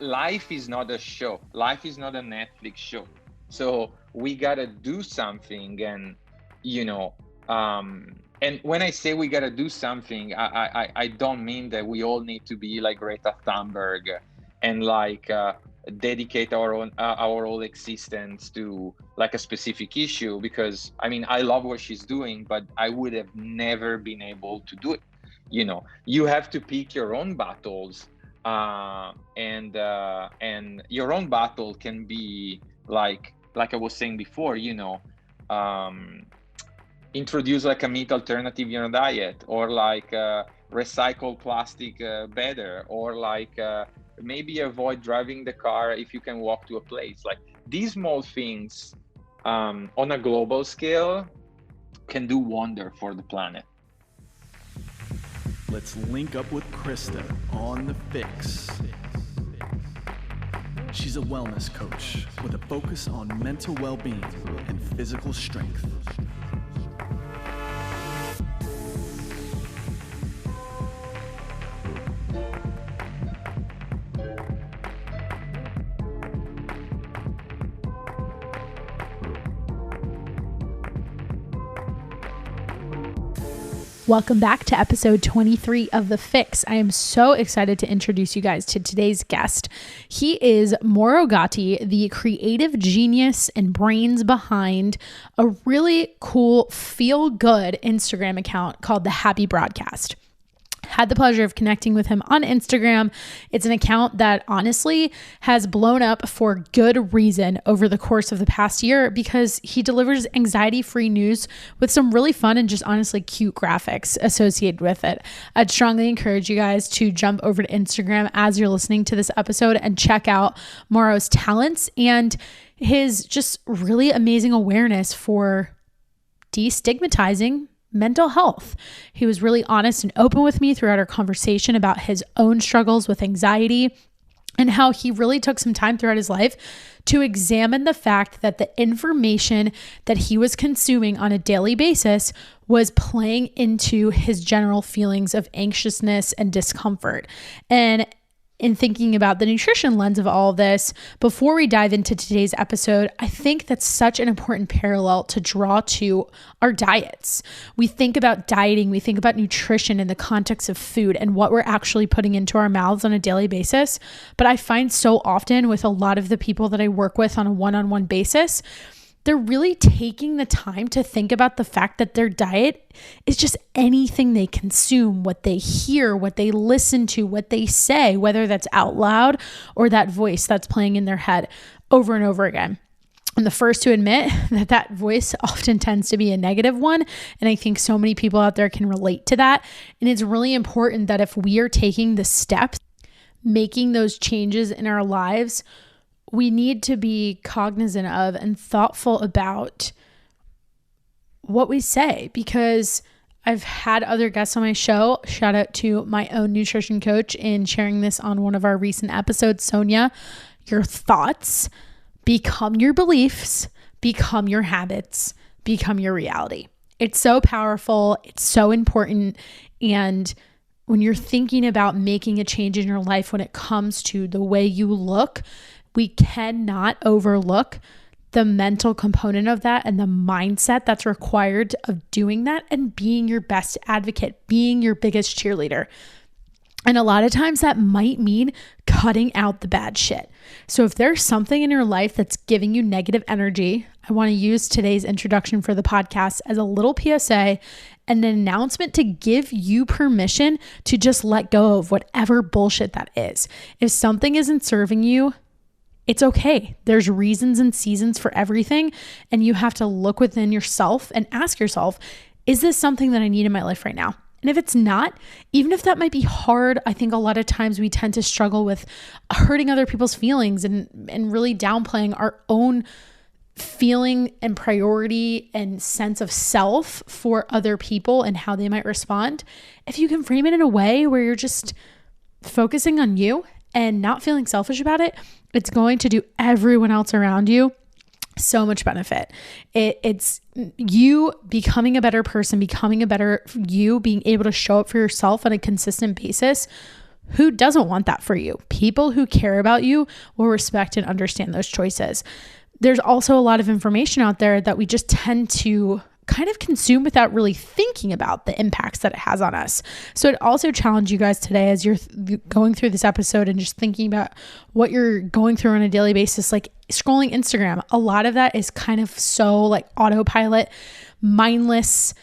life is not a show. Life is not a Netflix show. So we gotta do something, and and when I say we gotta do something, I don't mean that we all need to be like Greta Thunberg and like dedicate our whole existence to like a specific issue, because I mean, I love what she's doing, but I would have never been able to do it. You have to pick your own battles, and your own battle can be like I was saying before, introduce like a meat alternative in your diet, or like recycle plastic better, or like maybe avoid driving the car if you can walk to a place. Like these small things on a global scale can do wonder for the planet. Let's link up with Krista on the FYX. She's a wellness coach with a focus on mental well-being and physical strength. Welcome back to episode 23 of The FYX. I am so excited to introduce you guys to today's guest. He is Mauro Gatti, the creative genius and brains behind a really cool feel-good Instagram account called The Happy Broadcast. Had the pleasure of connecting with him on Instagram. It's an account that honestly has blown up for good reason over the course of the past year, because he delivers anxiety-free news with some really fun and just honestly cute graphics associated with it. I'd strongly encourage you guys to jump over to Instagram as you're listening to this episode and check out Mauro's talents and his just really amazing awareness for destigmatizing mental health. He was really honest and open with me throughout our conversation about his own struggles with anxiety and how he really took some time throughout his life to examine the fact that the information that he was consuming on a daily basis was playing into his general feelings of anxiousness and discomfort. And in thinking about the nutrition lens of all of this, before we dive into today's episode, I think that's such an important parallel to draw to our diets. We think about dieting, we think about nutrition in the context of food and what we're actually putting into our mouths on a daily basis. But I find so often with a lot of the people that I work with on a one-on-one basis, they're really taking the time to think about the fact that their diet is just anything they consume, what they hear, what they listen to, what they say, whether that's out loud or that voice that's playing in their head over and over again. I'm the first to admit that voice often tends to be a negative one. And I think so many people out there can relate to that. And it's really important that if we are taking the steps, making those changes in our lives, we need to be cognizant of and thoughtful about what we say, because I've had other guests on my show. Shout out to my own nutrition coach in sharing this on one of our recent episodes, Sonia. Your thoughts become your beliefs, become your habits, become your reality. It's so powerful. It's so important. And when you're thinking about making a change in your life when it comes to the way you look, we cannot overlook the mental component of that and the mindset that's required of doing that and being your best advocate, being your biggest cheerleader. And a lot of times that might mean cutting out the bad shit. So if there's something in your life that's giving you negative energy, I want to use today's introduction for the podcast as a little PSA and an announcement to give you permission to just let go of whatever bullshit that is. If something isn't serving you, it's okay. There's reasons and seasons for everything. And you have to look within yourself and ask yourself, is this something that I need in my life right now? And if it's not, even if that might be hard, I think a lot of times we tend to struggle with hurting other people's feelings and really downplaying our own feeling and priority and sense of self for other people and how they might respond. If you can frame it in a way where you're just focusing on you and not feeling selfish about it, it's going to do everyone else around you so much benefit. It's you becoming a better person, becoming a better you, being able to show up for yourself on a consistent basis Who doesn't want that for you? People who care about you will respect and understand those choices. There's also a lot of information out there that we just tend to kind of consume without really thinking about the impacts that it has on us. So I'd also challenge you guys today as you're going through this episode and just thinking about what you're going through on a daily basis, like scrolling Instagram. A lot of that is kind of so like autopilot, mindless,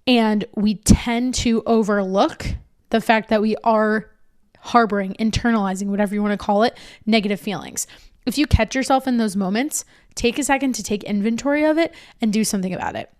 and we tend to overlook the fact that we are harboring, internalizing, whatever you want to call it, negative feelings. If you catch yourself in those moments, take a second to take inventory of it and do something about it.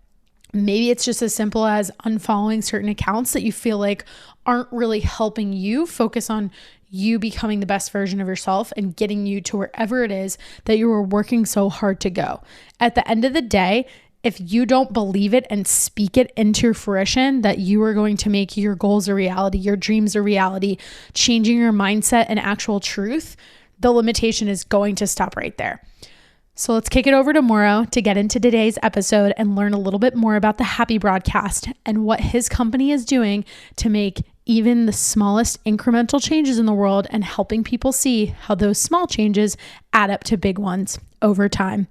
Maybe it's just as simple as unfollowing certain accounts that you feel like aren't really helping you focus on you becoming the best version of yourself and getting you to wherever it is that you were working so hard to go. At the end of the day, if you don't believe it and speak it into fruition, that you are going to make your goals a reality, your dreams a reality, changing your mindset and actual truth, the limitation is going to stop right there. So let's kick it over to Mauro to get into today's episode and learn a little bit more about the Happy Broadcast and what his company is doing to make even the smallest incremental changes in the world and helping people see how those small changes add up to big ones over time.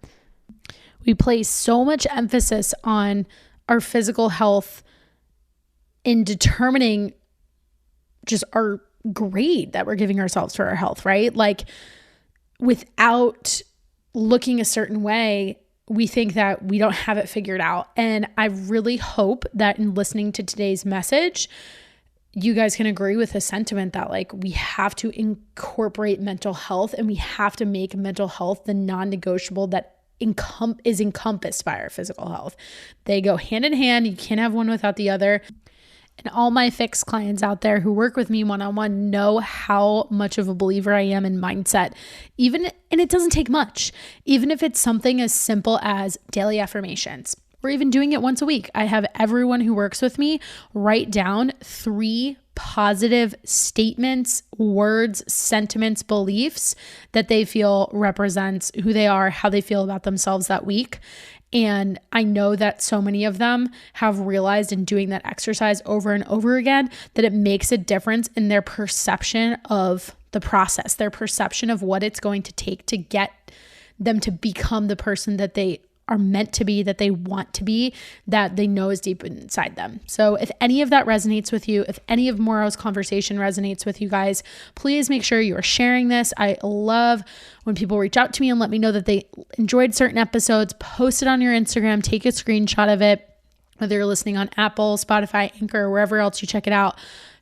We place so much emphasis on our physical health in determining just our grade that we're giving ourselves for our health, right? Like without looking a certain way, we think that we don't have it figured out. And I really hope that in listening to today's message, you guys can agree with the sentiment that like we have to incorporate mental health and we have to make mental health the non-negotiable that is encompassed by our physical health. They go hand in hand. You can't have one without the other. And all my FYX clients out there who work with me one-on-one know how much of a believer I am in mindset. And it doesn't take much. Even if it's something as simple as daily affirmations or even doing it once a week. I have everyone who works with me write down 3 positive statements, words, sentiments, beliefs that they feel represents who they are, how they feel about themselves that week. And I know that so many of them have realized in doing that exercise over and over again that it makes a difference in their perception of the process, their perception of what it's going to take to get them to become the person that they are meant to be, that they want to be, that they know is deep inside them. So if any of that resonates with you, if any of Mauro's conversation resonates with you guys, please make sure you are sharing this. I love when people reach out to me and let me know that they enjoyed certain episodes. Post it on your Instagram, take a screenshot of it, whether you're listening on Apple, Spotify, Anchor, or wherever else you check it out.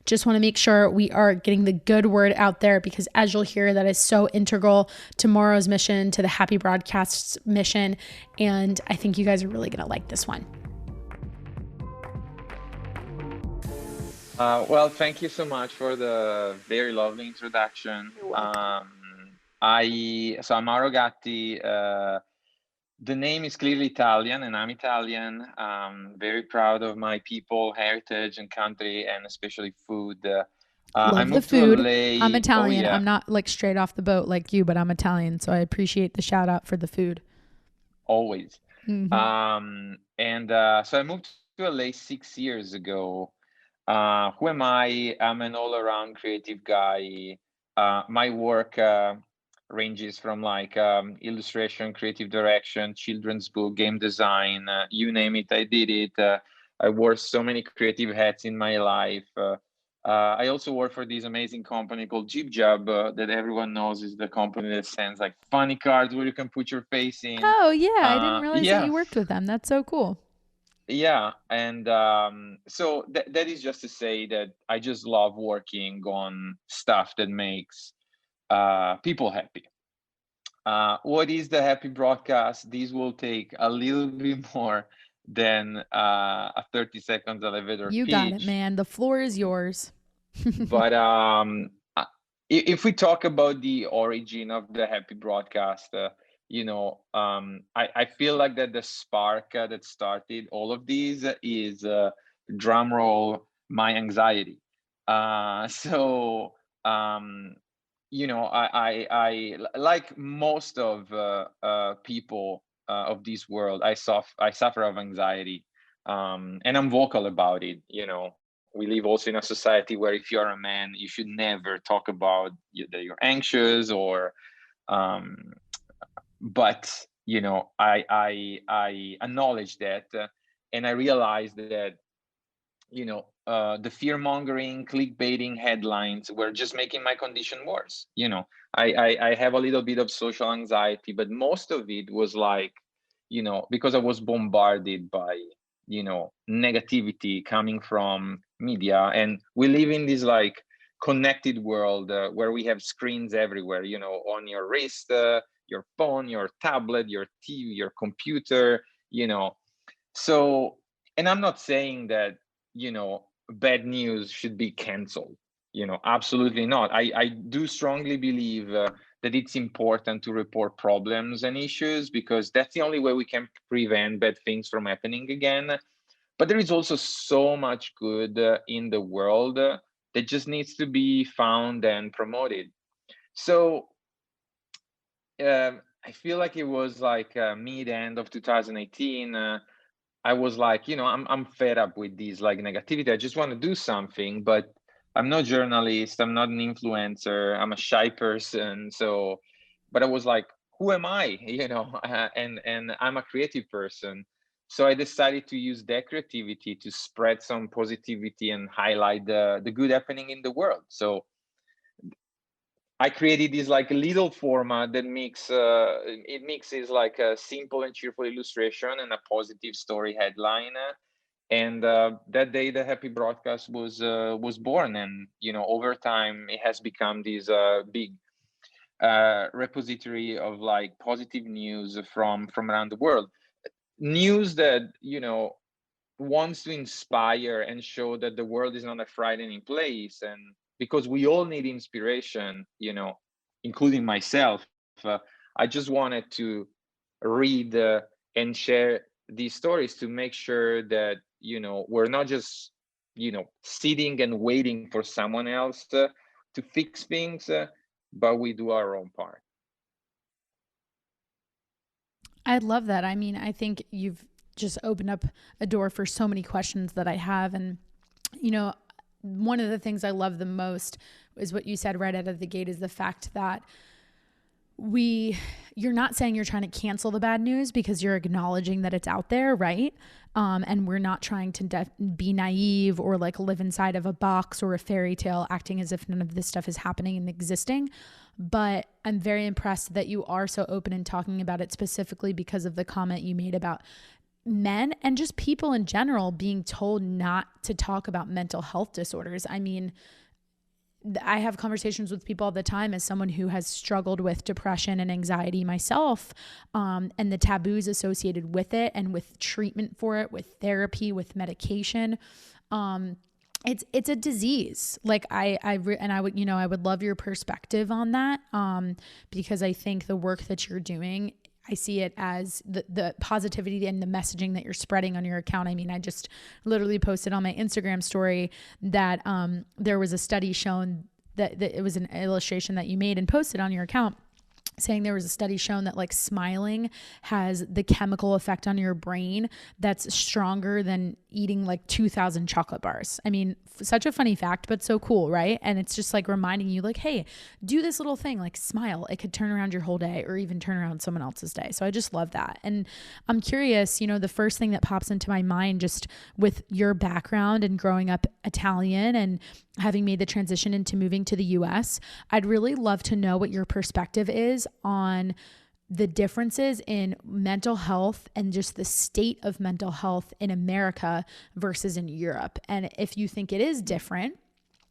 Just want to make sure we are getting the good word out there because as you'll hear, that is so integral to Mauro's mission, to the Happy Broadcast's mission. And I think you guys are really going to like this one. Well, thank you so much for the very lovely introduction. You're welcome. I'm Mauro Gatti. The name is clearly Italian, and I'm Italian. Very proud of my people, heritage, and country, and especially food. I Love the moved to food. LA. I'm Italian. Oh, yeah. I'm not like straight off the boat like you, but I'm Italian. So I appreciate the shout out for the food. Always. Mm-hmm. So I moved to LA 6 years ago. Who am I? I'm an all-around creative guy. My work ranges from like illustration, creative direction, children's book, game design, you name it, I did it. I wore so many creative hats in my life. I also work for this amazing company called Jib Jab that everyone knows is the company that sends like funny cards where you can put your face in. Oh, yeah. I didn't realize that Yeah, you worked with them. That's so cool. yeah. And so that is just to say that I just love working on stuff that makes people happy. What is the Happy Broadcast? This will take a little bit more than a 30 seconds elevator You got it, pitch. man. The floor is yours. But if we talk about the origin of the Happy Broadcast, I feel like that the spark that started all of these is drum roll, my anxiety. So I like most of people of this world. I suffer of anxiety, and I'm vocal about it. we live also in a society where if you're a man, you should never talk about that you're anxious or um, but I acknowledge that, and I realized that the fear mongering, clickbaiting headlines were just making my condition worse. I have a little bit of social anxiety, but most of it was like, because I was bombarded by negativity coming from media, and we live in this like connected world where we have screens everywhere, on your wrist, your phone, your tablet, your TV, your computer, so, and I'm not saying that, bad news should be canceled, absolutely not. I do strongly believe that it's important to report problems and issues, because that's the only way we can prevent bad things from happening again. But there is also so much good in the world that just needs to be found and promoted. So, I feel like it was like mid end of 2018. I was like, I'm fed up with these like negativity. I just want to do something, but I'm not a journalist. I'm not an influencer. I'm a shy person. So, but I was like, who am I? And I'm a creative person. So I decided to use that creativity to spread some positivity and highlight the good happening in the world. So I created this like little format that mixes like a simple and cheerful illustration and a positive story headline. And that day, the Happy Broadcast was born, and over time, it has become this big repository of like positive news from around the world. News that wants to inspire and show that the world is not a frightening place, and because we all need inspiration, including myself, I just wanted to read and share these stories to make sure that we're not just sitting and waiting for someone else to fix things, but we do our own part. I love that. I mean, I think you've just opened up a door for so many questions that I have. And, one of the things I love the most is what you said right out of the gate, is the fact that you're not saying you're trying to cancel the bad news, because you're acknowledging that it's out there, right? And we're not trying to be naive or like live inside of a box or a fairy tale, acting as if none of this stuff is happening and existing. But I'm very impressed that you are so open in talking about it, specifically because of the comment you made about men and just people in general being told not to talk about mental health disorders. I mean, I have conversations with people all the time as someone who has struggled with depression and anxiety myself, and the taboos associated with it, and with treatment for it, with therapy, with medication. It's a disease. Like I would love your perspective on that, because I think the work that you're doing, I see it as the positivity and the messaging that you're spreading on your account. I mean, I just literally posted on my Instagram story that there was a study shown that it was an illustration that you made and posted on your account, saying there was a study shown that like smiling has the chemical effect on your brain that's stronger than eating like 2,000 chocolate bars. I mean, such a funny fact, but so cool, right? And it's just like reminding you like, hey, do this little thing, like smile. It could turn around your whole day or even turn around someone else's day. So I just love that. And I'm curious, the first thing that pops into my mind just with your background and growing up Italian and having made the transition into moving to the US, I'd really love to know what your perspective is on the differences in mental health and just the state of mental health in America versus in Europe. And if you think it is different,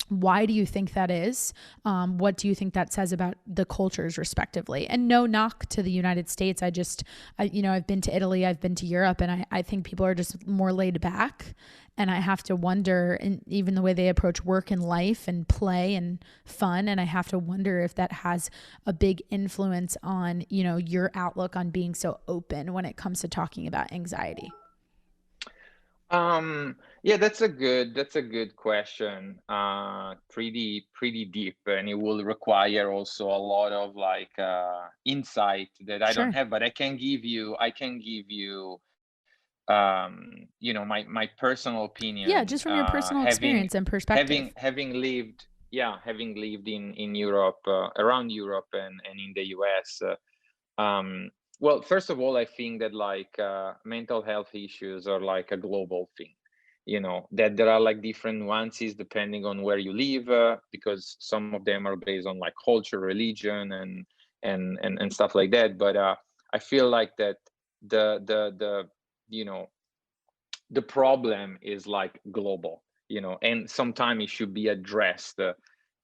why do you think that is? What do you think that says about the cultures respectively? And no knock to the United States. I've been to Italy, I've been to Europe, and I think people are just more laid back. And I have to wonder, and even the way they approach work and life and play and fun, and I have to wonder if that has a big influence on, your outlook on being so open when it comes to talking about anxiety. Yeah, that's a good question. Pretty deep, and it will require also a lot of like insight that I don't Sure. have, but I can give you my personal Yeah, opinion, just from your personal experience and perspective. having lived in Europe, around Europe and in the US. Well, first of all, I think that like mental health issues are like a global thing. That there are like different nuances depending on where you live, because some of them are based on like culture, religion, and stuff like that. But I feel like that the you know the problem is like global, and sometimes it should be addressed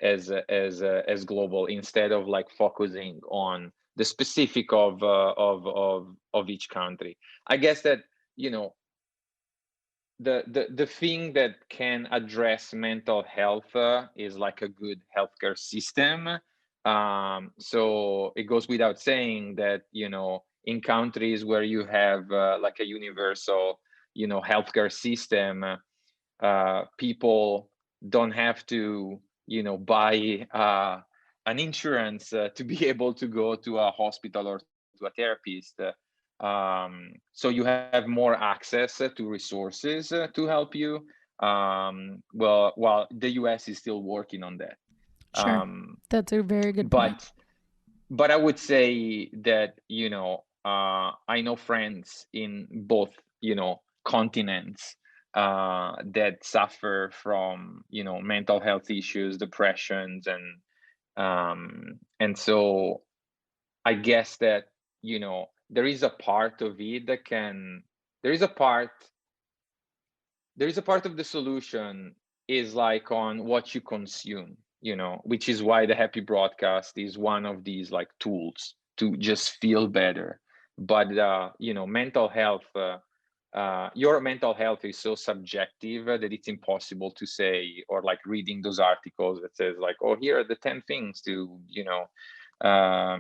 as global, instead of like focusing on the specific of each country. I guess that you know the thing that can address mental health is like a good healthcare system. So it goes without saying that in countries where you have like a universal healthcare system, people don't have to buy an insurance to be able to go to a hospital or to a therapist. So you have more access to resources to help you. Well, while the US is still working on that. Sure. That's a very good point. But I would say that I know friends in both continents that suffer from mental health issues, depressions, and so I guess that there is a part of it that can there is a part of the solution is like on what you consume, which is why the happy broadcast is one of these like tools to just feel better. But mental health, your mental health is so subjective that it's impossible to say, or like reading those articles that says like, oh, here are the 10 things to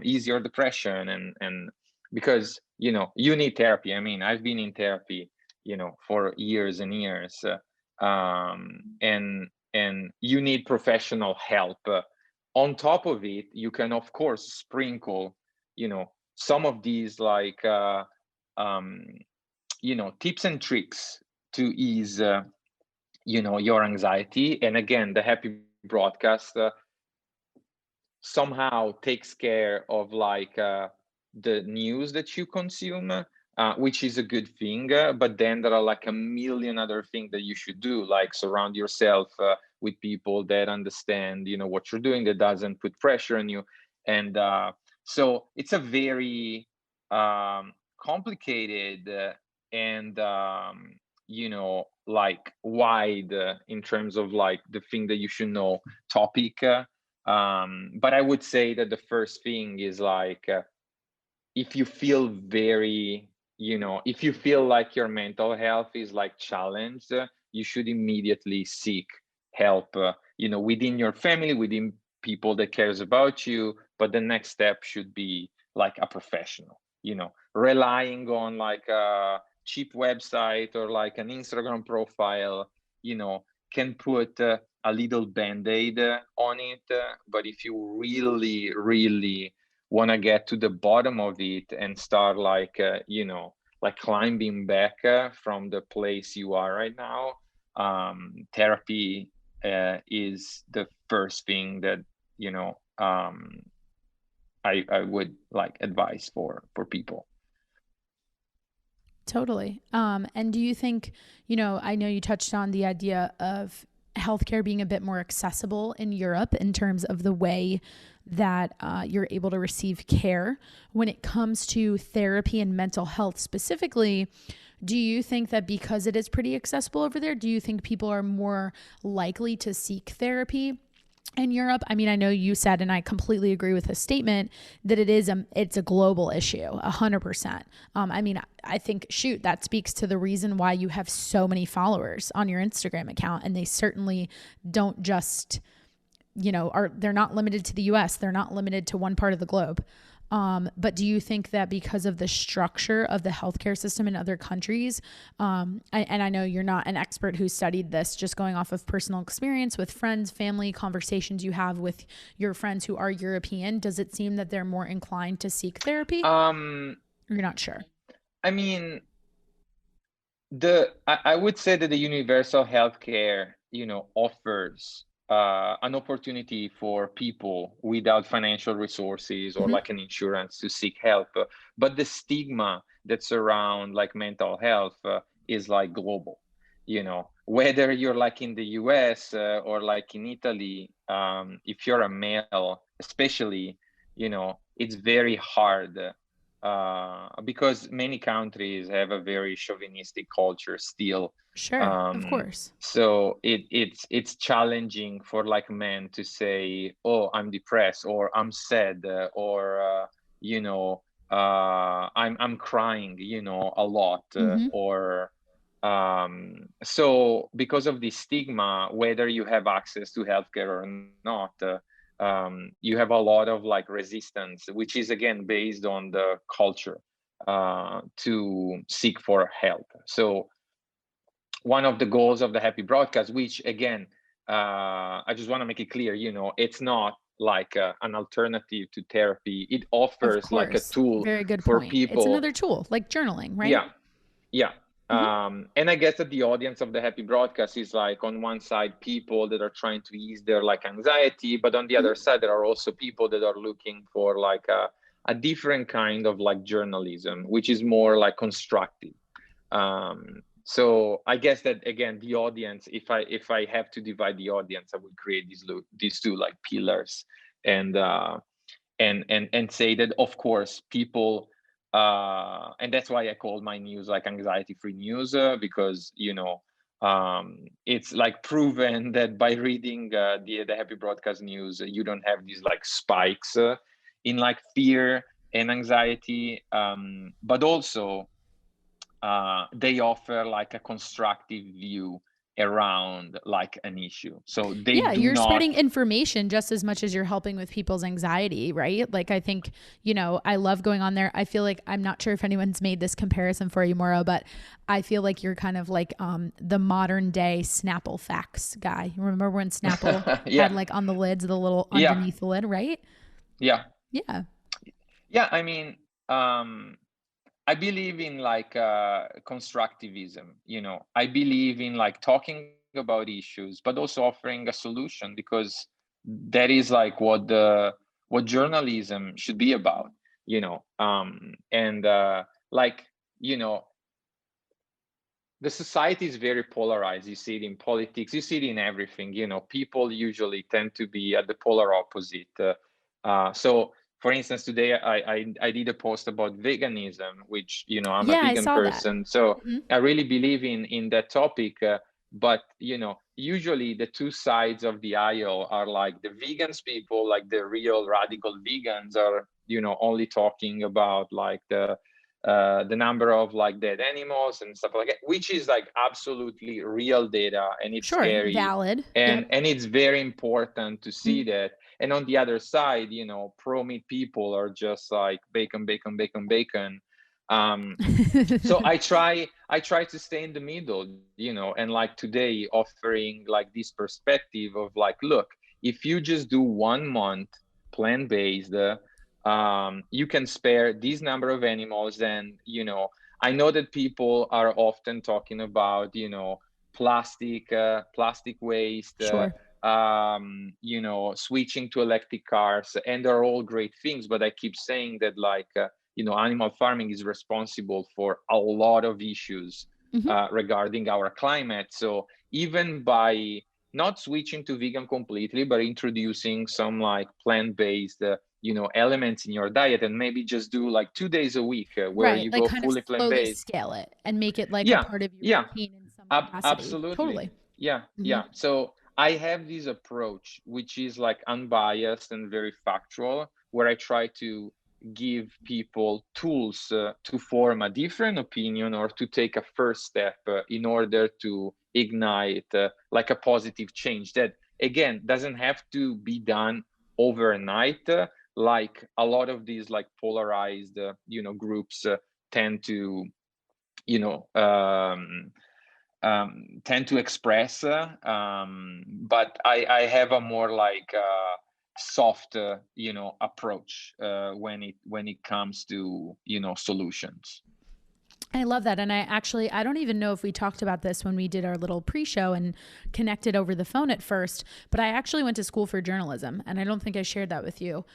ease your depression, and because you need therapy. I mean, I've been in therapy for years and years, and you need professional help. On top of it, you can of course sprinkle some of these like tips and tricks to ease your anxiety. And again, the happy broadcast somehow takes care of like the news that you consume, which is a good thing. But then there are like a million other things that you should do, like surround yourself with people that understand, what you're doing, that doesn't put pressure on you. And so it's a very complicated and like wide in terms of like the thing that you should know topic. But I would say that the first thing is like if you feel if you feel like your mental health is like challenged, you should immediately seek help, within your family, within people that cares about you. But the next step should be like a professional, relying on like a cheap website or like an Instagram profile, can put a little band-aid on it. But if you really, really want to get to the bottom of it and start like, like climbing back from the place you are right now, therapy is the first thing that, I would like advise for people. Totally. And do you think, I know you touched on the idea of healthcare being a bit more accessible in Europe in terms of the way that you're able to receive care when it comes to therapy and mental health specifically. Do you think that because it is pretty accessible over there, do you think people are more likely to seek therapy in Europe? I mean, I know you said, and I completely agree with this statement, that it's a global issue, 100%. I mean, I think, shoot, that speaks to the reason why you have so many followers on your Instagram account, and they certainly don't just, they're not limited to the US. They're not limited to one part of the globe. But do you think that because of the structure of the healthcare system in other countries, and I know you're not an expert who studied this, just going off of personal experience with friends, family, conversations you have with your friends who are European, does it seem that they're more inclined to seek therapy? Or you're not sure? I mean, I would say that the universal healthcare, offers an opportunity for people without financial resources or Mhm. like an insurance to seek help. But the stigma that's around like mental health is like global. Whether you're like in the US or like in Italy, if you're a male, especially, it's very hard because many countries have a very chauvinistic culture still. Sure, of Um, course. so it's challenging for like men to say, "Oh, I'm depressed," or "I'm sad," or you know, I'm crying, a lot, Mhm. or so because of the stigma, whether you have access to healthcare or not, you have a lot of like resistance, which is again based on the culture to seek for help. So one of the goals of the Happy Broadcast, which again, I just want to make it clear, it's not like an alternative to therapy. It Of offers like a course. tool Very good for point. It's people. another tool, like journaling, right? Yeah, yeah. Mhm. And I guess that the audience of the Happy Broadcast is like on one side people that are trying to ease their like anxiety, but on the Mhm. other side there are also people that are looking for like a different kind of like journalism, which is more like constructive. So I guess that again, the audience, if I have to divide the audience, I would create these two like pillars, and and say that of course people, and that's why I called my news like anxiety free news, because it's like proven that by reading the Happy Broadcast news, you don't have these like spikes in like fear and anxiety, but also they offer like a constructive view around like an issue, so they Yeah, do you're not. spreading information just as much as you're helping with people's anxiety, right? Like, I think, I love going on there. I feel like, I'm not sure if anyone's made this comparison for you, Mauro, but I feel like you're kind of like the modern day Snapple facts guy. Remember when Snapple had Yeah, like on the lids, the little yeah, underneath the lid, right? yeah, Yeah. yeah. I mean, I believe in like constructivism. I believe in like talking about issues, but also offering a solution, because that is like what journalism should be about. And like you know, the society is very polarized. You see it in politics, you see it in everything. People usually tend to be at the polar opposite. So for instance, today I did a post about veganism, which I'm a Yeah, I vegan saw that. person, so Mhm. I really believe in that topic. But usually the two sides of the aisle are like the vegans people, like the real radical vegans are only talking about like the number of like dead animals and stuff like that, which is like absolutely real data, and it's Sure. scary, Valid. and Yep. and it's very important to see Mhm. that. And on the other side, pro meat people are just like bacon, bacon, bacon, bacon. So I try to stay in the middle, and like today offering like this perspective of like, look, if you just do 1 month plant-based, you can spare this number of animals. And I know that people are often talking about plastic waste, Sure. switching to electric cars, and they're all great things, but I keep saying that like animal farming is responsible for a lot of issues Mhm. regarding our climate. So even by not switching to vegan completely, but introducing some like plant-based, elements in your diet, and maybe just do like 2 days a week where Right. you Like, go kind of fully slowly plant-based. scale it and make it like a Yeah, part of your yeah, routine in some capacity. absolutely. Totally. Yeah, Mhm. yeah. So I have this approach, which is like unbiased and very factual, where I try to give people tools to form a different opinion or to take a first step in order to ignite like a positive change that again doesn't have to be done overnight, like a lot of these like polarized groups tend to you know um, tend to express, but I have a more like soft approach when it comes to solutions. I love that. And I don't even know if we talked about this when we did our little pre-show and connected over the phone at first, but I actually went to school for journalism, and I don't think I shared that with you.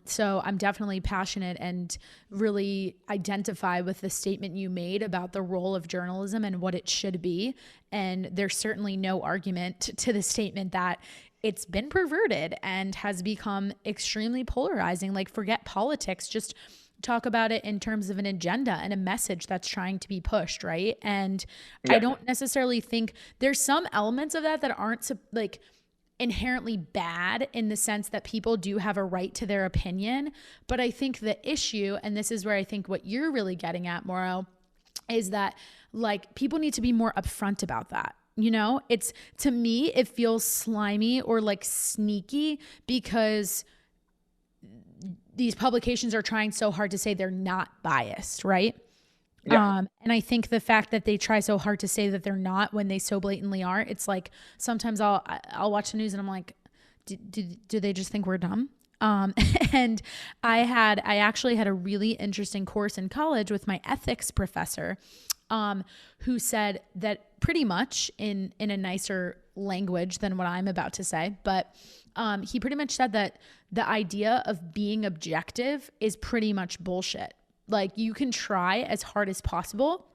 So I'm definitely passionate and really identify with the statement you made about the role of journalism and what it should be. And there's certainly no argument to the statement that it's been perverted and has become extremely polarizing. Like, forget politics, just talk about it in terms of an agenda and a message that's trying to be pushed, right? And I Yeah. don't necessarily think there's some elements of that that aren't like inherently bad, in the sense that people do have a right to their opinion. But I think the issue, and this is where I think what you're really getting at, Mauro, is that like people need to be more upfront about that. You know, it's, to me, it feels slimy or like sneaky, because these publications are trying so hard to say they're not biased, right? Yeah. And I think the fact that they try so hard to say that they're not when they so blatantly are, it's like sometimes I'll watch the news and I'm like, do they just think we're dumb? And I actually had a really interesting course in college with my ethics professor, who said that pretty much in a nicer language than what I'm about to say, but he pretty much said that the idea of being objective is pretty much bullshit. Like, you can try as hard as possible,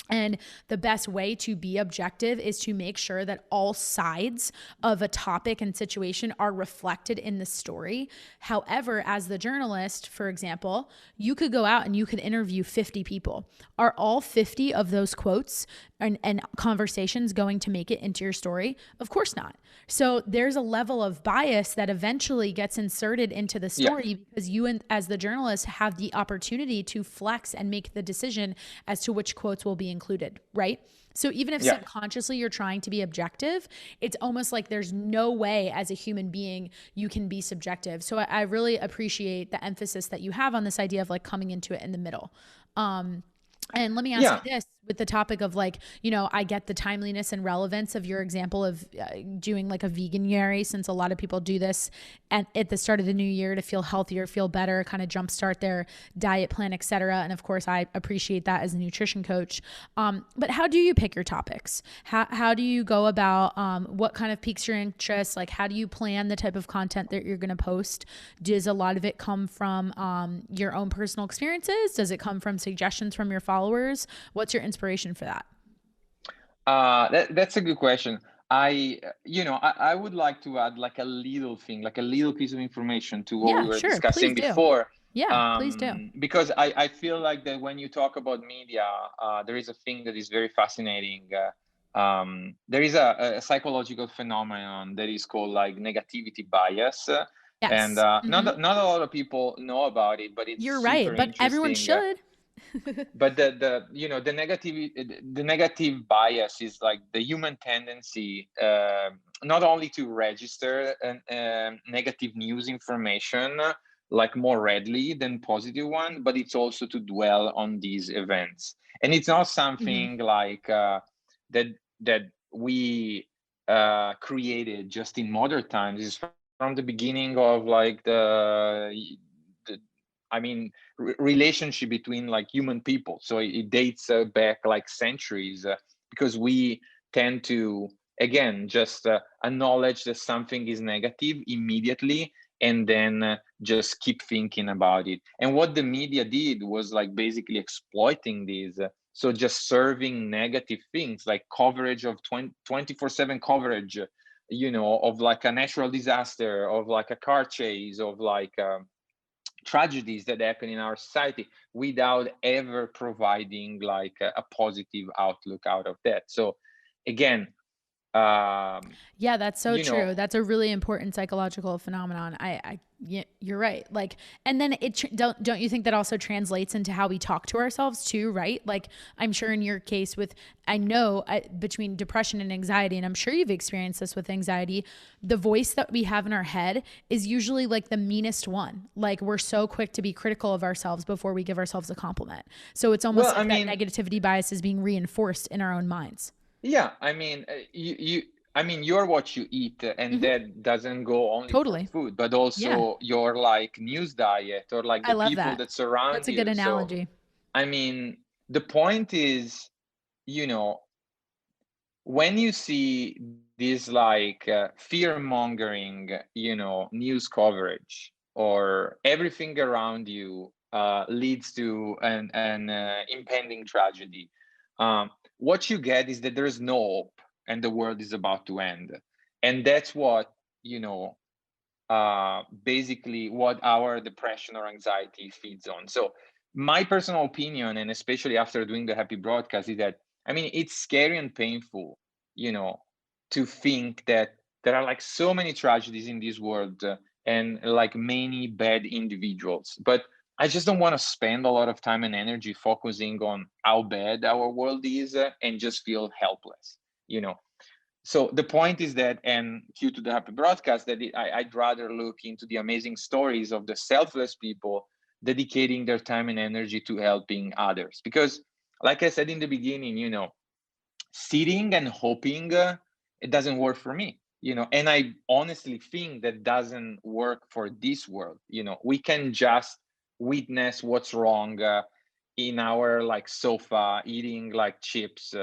and the best way to be objective is to make sure that all sides of a topic and situation are reflected in the story. However, as the journalist, for example, you could go out and you could interview 50 people. Are all 50 of those quotes and conversations going to make it into your story? Of course not. So there's a level of bias that eventually gets inserted into the Yeah. story, because you, as the journalist, have the opportunity to flex and make the decision as to which quotes will be included, right? So even if Yeah. subconsciously you're trying to be objective, it's almost like there's no way as a human being you can be subjective. So I really appreciate the emphasis that you have on this idea of like coming into it in the middle. And let me ask you Yeah. this, with the topic of like, you know, I get the timeliness and relevance of your example of doing like a veganuary, since a lot of people do this at the start of the new year to feel healthier, feel better, kind of jumpstart their diet plan, etc. And of course, I appreciate that as a nutrition coach. But how do you pick your topics? How do you go about what kind of piques your interest? Like, how do you plan the type of content that you're going to post? Does a lot of it come from your own personal experiences? Does it come from suggestions from your followers? What's your inspiration for that? That's a good question. I would like to add like a little thing, like a little piece of information to what we Yeah, were sure. Please discussing do. before. Yeah, please do. Because I feel like that when you talk about media, there is a thing that is very fascinating. There is a psychological phenomenon that is called like negativity bias. And Yes. not a lot of people know about it, but it's You're super right, but everyone interesting. should. But the negative bias is like the human tendency, not only to register negative news information like more readily than positive one, but it's also to dwell on these events. And it's not Mhm. something like that we created just in modern times. It's from the beginning of like the I mean, relationship between like human people. So it dates back like centuries, because we tend to, again, just acknowledge that something is negative immediately, and then just keep thinking about it. And what the media did was like basically exploiting these. So just serving negative things like coverage of 24/7 coverage, of like a natural disaster, of like a car chase, of like tragedies that happen in our society, without ever providing like a positive outlook out of that. So again, um Yeah, that's so you know true. That's a really important psychological phenomenon. Yeah, you're right. Like, and then don't you think that also translates into how we talk to ourselves too, right? Like, I'm sure in your case with, I know between depression and anxiety, and I'm sure you've experienced this with anxiety, the voice that we have in our head is usually like the meanest one. Like, we're so quick to be critical of ourselves before we give ourselves a compliment. So it's well, almost I like that mean, negativity bias is being reinforced in our own minds. yeah, I mean, you're what you eat, and Hmm. that doesn't go only for Totally. food, but Yeah. also your like news diet, or like I the love people that. that surround That's a good you. So analogy. I mean, the point is, you know, when you see this like fear mongering, news coverage, or everything around you leads to an impending tragedy, what you get is that there is no hope and the world is about to end. And that's what, you know, basically what our depression or anxiety feeds on. So my personal opinion, and especially after doing the happy broadcast, is that, I mean, it's scary and painful, you know, to think that there are like so many tragedies in this world, and like many bad individuals. But I just don't want to spend a lot of time and energy focusing on how bad our world is, and just feel helpless, you know. So the point is that, and due to the happy broadcast, that I'd rather look into the amazing stories of the selfless people dedicating their time and energy to helping others. Because, like I said in the beginning, sitting and hoping, it doesn't work for me, and I honestly think that doesn't work for this world. We can just witness what's wrong, in our like sofa eating like chips,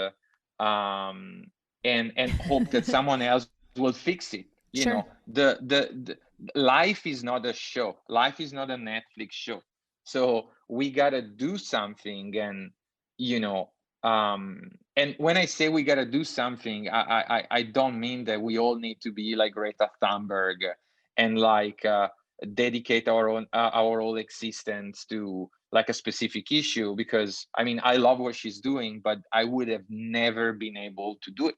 and hope that someone else will fix it. Sure. The life is not a show, life is not a Netflix show. So we got to do something. And you know and when I say we got to do something, I don't mean that we all need to be like Greta Thunberg and like dedicate our whole existence to like a specific issue, because I mean, I love what she's doing, but I would have never been able to do it.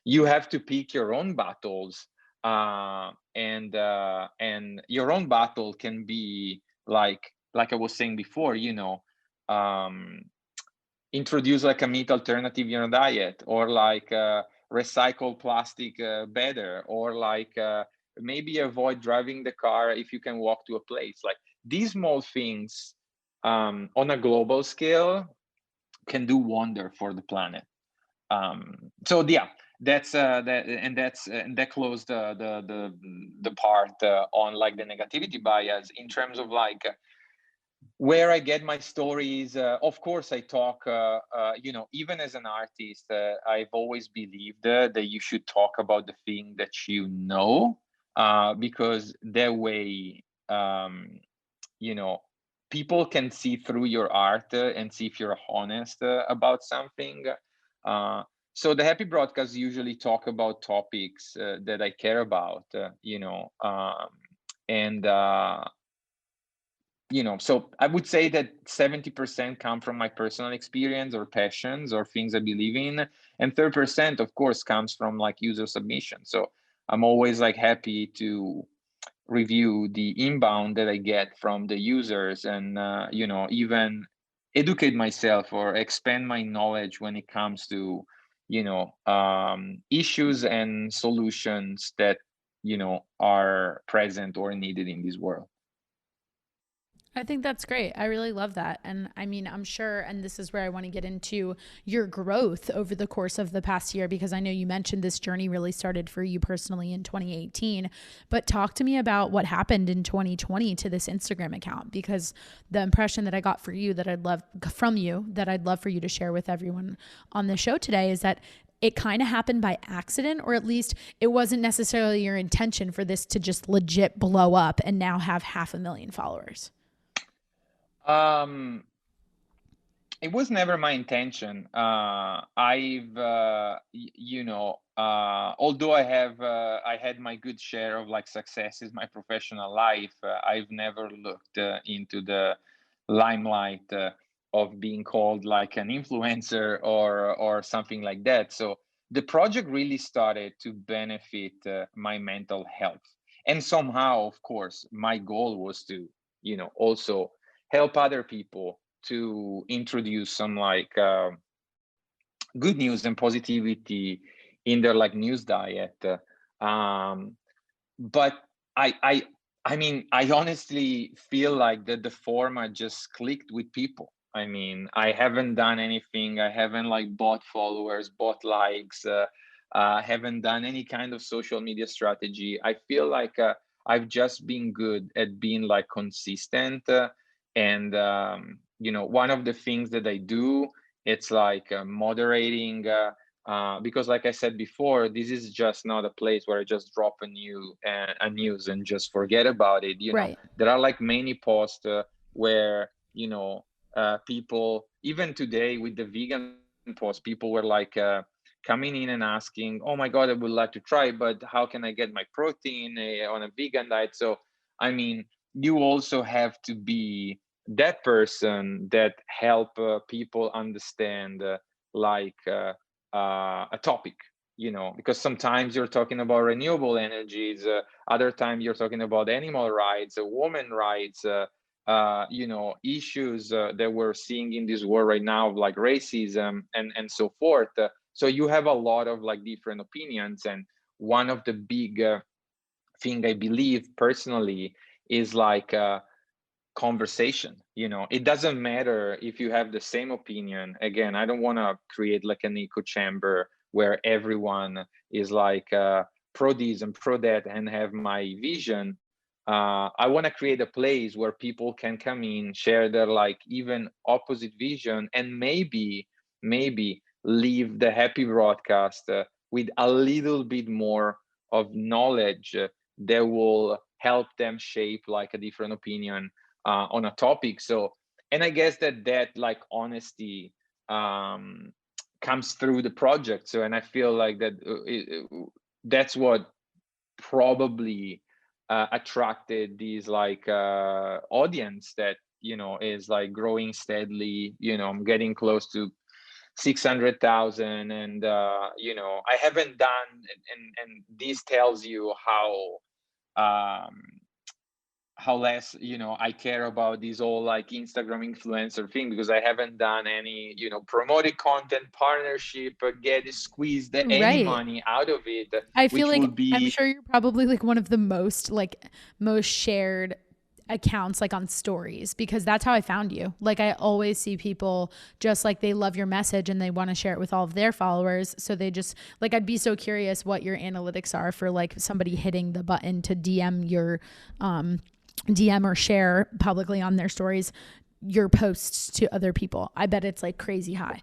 You have to pick your own battles, and your own battle can be like I was saying before, um introduce like a meat alternative in your diet, or like recycle plastic better, or like maybe avoid driving the car if you can walk to a place. Like these small things, on a global scale, can do wonder for the planet. So yeah, and that closed the part on like the negativity bias. In terms of like where I get my stories, of course, I talk, even as an artist, I've always believed that you should talk about the thing that because that way, you know, people can see through your art, and see if you're honest about something. Uh, so the happy broadcasts usually talk about topics that I care about, and so I would say that 70% come from my personal experience or passions or things I believe in, and 30%, of course, comes from like user submission. So I'm always like happy to review the inbound that I get from the users, and even educate myself or expand my knowledge when it comes to issues and solutions that are present or needed in this world. I think that's great. I really love that. And I mean, I'm sure, and this is where I want to get into your growth over the course of the past year, because I know you mentioned this journey really started for you personally in 2018. But talk to me about what happened in 2020 to this Instagram account, because the impression that I got for you that I'd love from you, that I'd love for you to share with everyone on the show today, is that it kind of happened by accident, or at least it wasn't necessarily your intention for this to just legit blow up and now have 500,000 followers. Um, it was never my intention. Although I had my good share of like successes my professional life, I've never looked into the limelight of being called like an influencer or something like that. So the project really started to benefit my mental health, and somehow, of course, my goal was to, also help other people to introduce some like good news and positivity in their like news diet. But I, I, I mean, I honestly feel like that the format just clicked with people. I mean, I haven't done anything. I haven't like bought followers, bought likes. Haven't done any kind of social media strategy. I feel like I've just been good at being like consistent, and one of the things that I do, it's like moderating, because like I said before, this is just not a place where I just drop a news and just forget about it. Right. There are like many posts where people, even today with the vegan post, people were like coming in and asking, oh my god, I would like to try, but how can I get my protein on a vegan diet? So I mean, you also have to be that person that help people understand a topic, because sometimes you're talking about renewable energies, other time you're talking about animal rights, women rights, issues that we're seeing in this world right now, like racism and so forth. So you have a lot of like different opinions, and one of the big thing I believe personally is like conversation. It doesn't matter if you have the same opinion. Again, I don't want to create like an echo chamber where everyone is like pro this and pro that and have my vision. I want to create a place where people can come in, share their like even opposite vision, and maybe leave the happy broadcast with a little bit more of knowledge that will help them shape like a different opinion on a topic. So, and I guess that like honesty um, comes through the project. So, and I feel like that's what probably attracted these like audience that is like growing steadily. I'm getting close to 600,000, and I haven't done, and this tells you um how less I care about this all like Instagram influencer thing, because I haven't done any promoted content partnership, get squeezed any Right. money out of it, I feel which like will I'm be. sure you're probably like one of the most shared accounts like on stories, because that's how I found you. Like I always see people just like they love your message and they want to share it with all of their followers. So they just like, I'd be so curious what your analytics are for like somebody hitting the button to DM or share publicly on their stories your posts to other people. I bet it's like crazy high.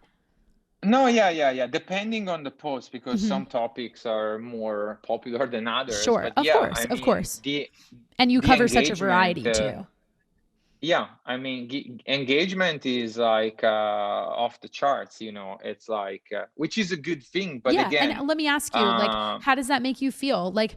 No, yeah, depending on the post, because Mm-hmm. some topics are more popular than others. Sure. But Of yeah, course. I Of mean, course. the And you the cover such a engagement, variety too. yeah, I mean, engagement is like off the charts. It's like which is a good thing. But Yeah, and again, let me ask you, like, um, how does that make you feel? Like,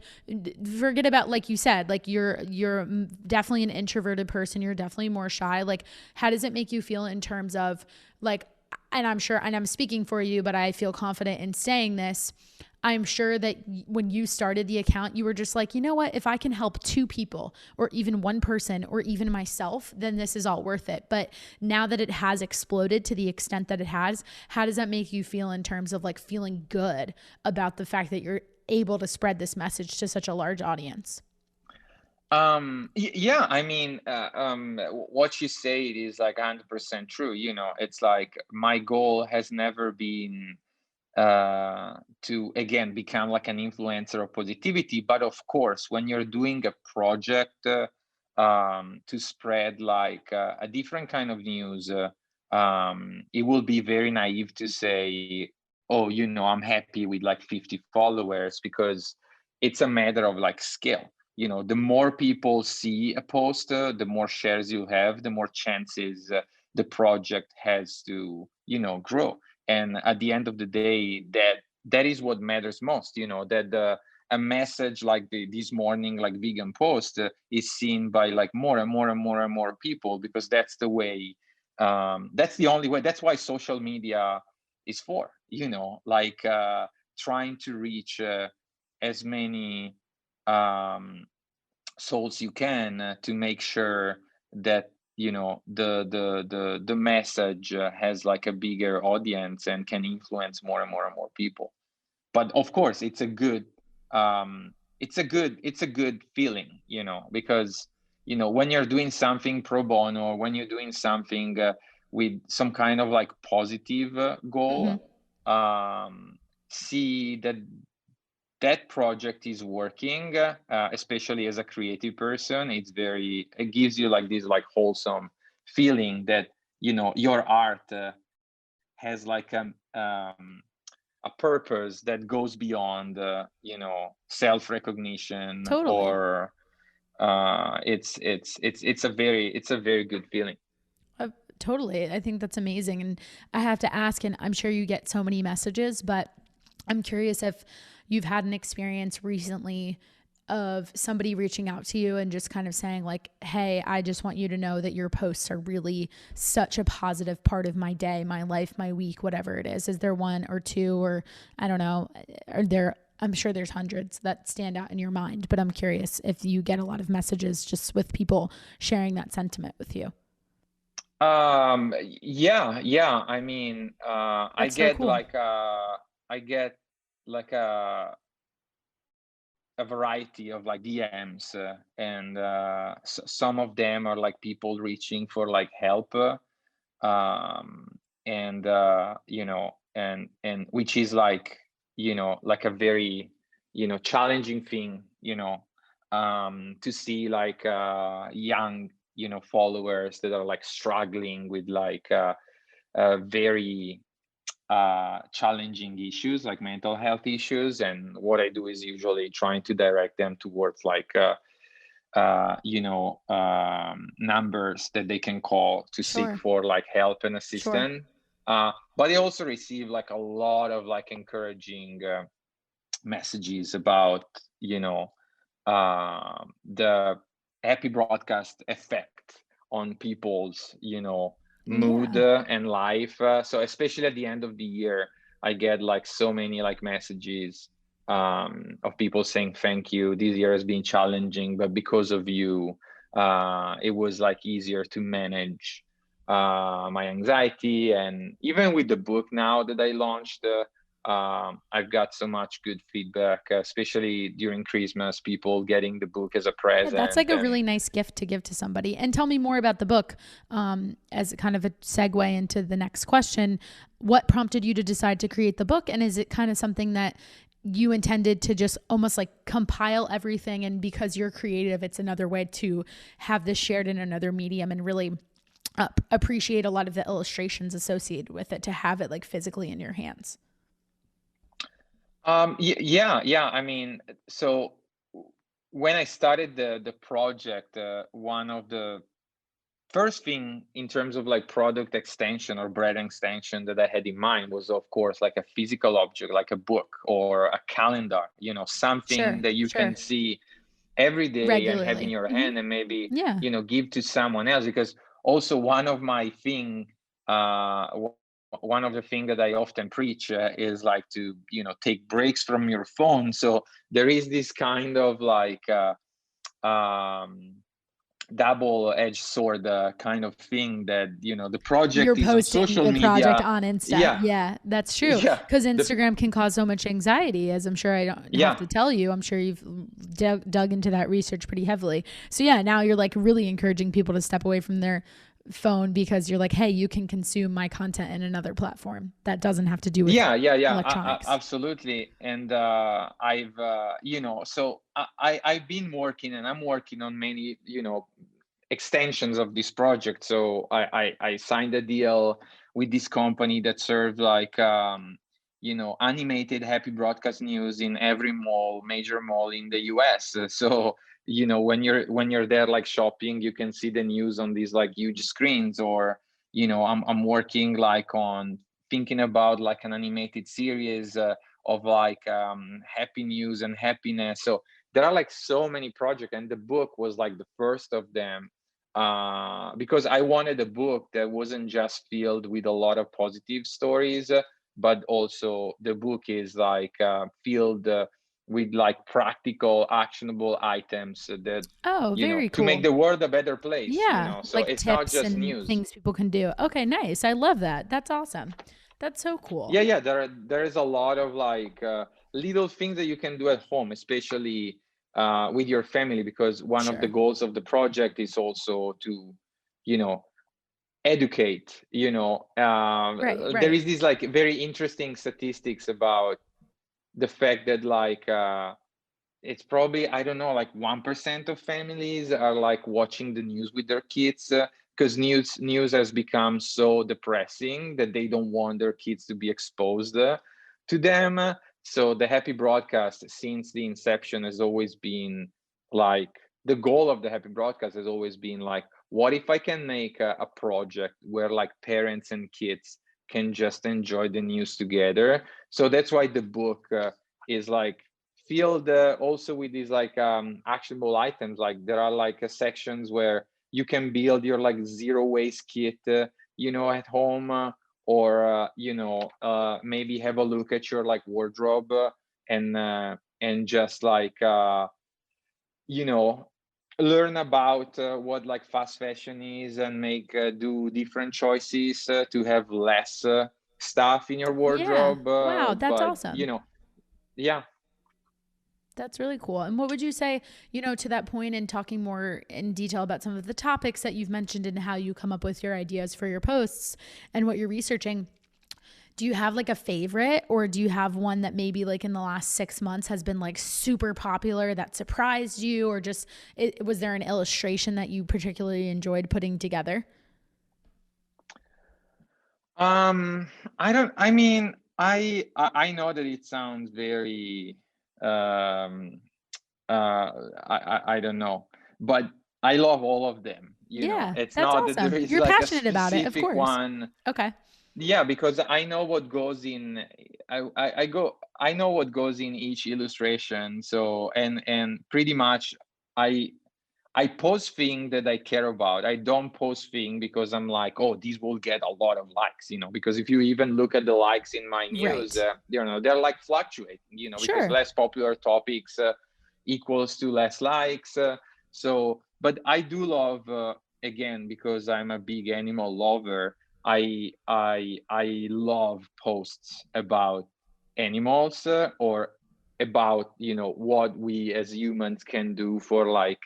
forget about like you said, like you're definitely an introverted person. You're definitely more shy. Like, how does it make you feel in terms of like, and I'm sure, and I'm speaking for you, but I feel confident in saying this. I'm sure that when you started the account, you were just like, you know what? If I can help two people or even one person or even myself, then this is all worth it. But now that it has exploded to the extent that it has, how does that make you feel in terms of like feeling good about the fact that you're able to spread this message to such a large audience? yeah, I mean, what you say is like 100% true. It's like my goal has never been to again become like an influencer of positivity, but of course when you're doing a project to spread like a different kind of news, it will be very naive to say, oh, I'm happy with like 50 followers, because it's a matter of like scale. The more people see a post, the more shares you have, the more chances the project has to grow. And at the end of the day, that is what matters most. That a message like this morning like vegan post is seen by like more and more and more and more people, because that's the way, that's the only way. That's why social media is for, like trying to reach as many um souls you can, to make sure that the message has like a bigger audience and can influence more and more and more people. But of course it's a good feeling, because when you're doing something pro bono, or when you're doing something with some kind of like positive Mm-hmm. goal, um see that project is working, especially as a creative person, it gives you like this like wholesome feeling that your art has like a purpose that goes beyond self-recognition, Totally. or it's a very good feeling. Totally. I think that's amazing. And I have to ask, and I'm sure you get so many messages, but I'm curious if you've had an experience recently of somebody reaching out to you and just kind of saying like, hey, I just want you to know that your posts are really such a positive part of my day, my life, my week, whatever it is. Is there one or two, or I don't know, I'm sure there's hundreds that stand out in your mind, but I'm curious if you get a lot of messages just with people sharing that sentiment with you. Yeah, I mean, That's so cool. I get like a variety of like DMs, and some of them are like people reaching for like help, and and which is like like a very challenging thing, to see like young followers that are like struggling with like very challenging issues like mental health issues. And what I do is usually trying to direct them towards like numbers that they can call to seek Sure. for like help and Sure. assistance. But I also receive like a lot of like encouraging messages about the happy broadcast effect on people's mood Yeah. and life. So especially at the end of the year, I get like so many like messages of people saying thank you, this year has been challenging, but because of you it was like easier to manage my anxiety. And even with the book now that I launched, I've got so much good feedback, especially during Christmas, people getting the book as a Yeah, that's present. like a And really nice gift to give to somebody. And tell me more about the book, as kind of a segue into the next question. What prompted you to decide to create the book? And is it kind of something that you intended to just almost like compile everything? And because you're creative, it's another way to have this shared in another medium and really appreciate a lot of the illustrations associated with it, to have it like physically in your hands. yeah, I mean, so when I started the project, one of the first thing in terms of like product extension or brand extension that I had in mind was, of course, like a physical object, like a book or a calendar, something Sure. that you can Sure. see every day and have in Regularly. your Hmm. hand, and maybe Yeah. give to someone else. Because also one of my thing one of the things that I often preach is like to take breaks from your phone. So there is this kind of like um double-edged sword kind of thing that the You're project is on posting social the project media. on Insta. Yeah, Yeah, that's true. yeah, Because the Instagram can cause so much anxiety, as I'm sure I don't have yeah. to tell you. I'm sure you've dug into that research pretty heavily. So, yeah, now you're like really encouraging people to step away from their phone, because you're like, hey, you can consume my content in another platform that doesn't have to do with electronics. Absolutely. And I've, so I've been working, and I'm working on many, extensions of this project. So I signed a deal with this company that served like, animated happy broadcast news in every major mall in the US. So, when you're there like shopping, you can see the news on these like huge screens. Or, I'm working like on thinking about like an animated series of like happy news and happiness. So there are like so many projects, and the book was like the first of them, because I wanted a book that wasn't just filled with a lot of positive stories, but also the book is like filled with like practical actionable items that Oh, very to make cool. the world a better place. Yeah, So like it's not tips just and news. things people can do. Okay, nice. I love that. That's awesome. That's so cool. Yeah, there is a lot of like little things that you can do at home, especially with your family, because one of the Sure. goals of the project is also to you know educate. Right, There right. is this like very interesting statistics about the fact that like it's probably, I don't know, like 1% of families are like watching the news with their kids, because news has become so depressing that they don't want their kids to be exposed to them. So the happy broadcast since the inception has always been like, the goal of the happy broadcast has always been like, what if I can make a project where like parents and kids can just enjoy the news together? So that's why the book is like filled also with these like actionable items. Like there are like sections where you can build your like zero waste kit, at home, or maybe have a look at your like wardrobe, and just like you know learn about what like fast fashion is, and make do different choices to have less stuff in your Yeah. wardrobe, Wow, that's but awesome. yeah. That's really cool. And what would you say, to that point, and talking more in detail about some of the topics that you've mentioned and how you come up with your ideas for your posts and what you're researching? Do you have like a favorite, or do you have one that maybe like in the last 6 months has been like super popular that surprised you, or just was there an illustration that you particularly enjoyed putting together? I don't, I mean, I know that it sounds very, um, I don't know, but I love all of them. Yeah, It's that's not that there awesome. is You're like a passionate about it, of specific course. one. Okay. Yeah, because I know what goes in. I know what goes in each illustration. So and pretty much I I post things that I care about. I don't post things because I'm like, oh, these will get a lot of likes, because if you even look at the likes in my news, Right. they're like fluctuating, because Sure. less popular topics equals to less likes. But I do love, again, because I'm a big animal lover. I love posts about animals, or about what we as humans can do for like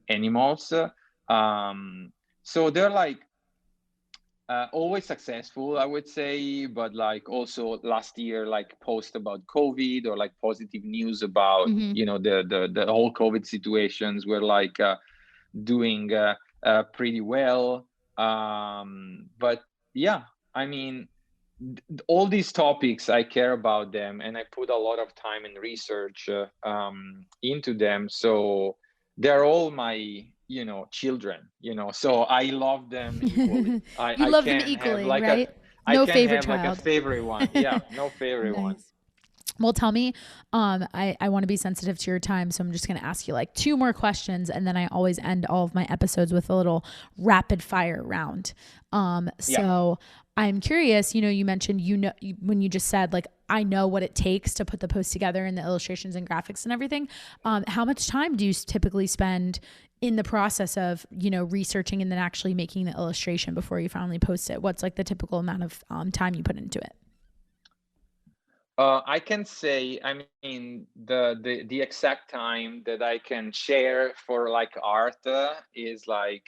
animals. Um, so they're like always successful, I would say, but like also last year, like post about COVID, or like positive news about Mm-hmm. the whole COVID situations were like doing pretty well. But yeah, I mean, all these topics, I care about them, and I put a lot of time and research into them. So they're all my children, so I love them equally. i You i love them can have equally, like a right? I No can favorite have like a child. favorite one. Yeah, no favorite one. Nice. Well, tell me, I want to be sensitive to your time, so I'm just going to ask you like two more questions, and then I always end all of my episodes with a little rapid fire round. Yeah. So I'm curious, you mentioned, when you just said like, I know what it takes to put the post together and the illustrations and graphics and everything. How much time do you typically spend in the process of, researching and then actually making the illustration before you finally post it? What's like the typical amount of time you put into it? I can say, I mean, the exact time that I can share for like art is like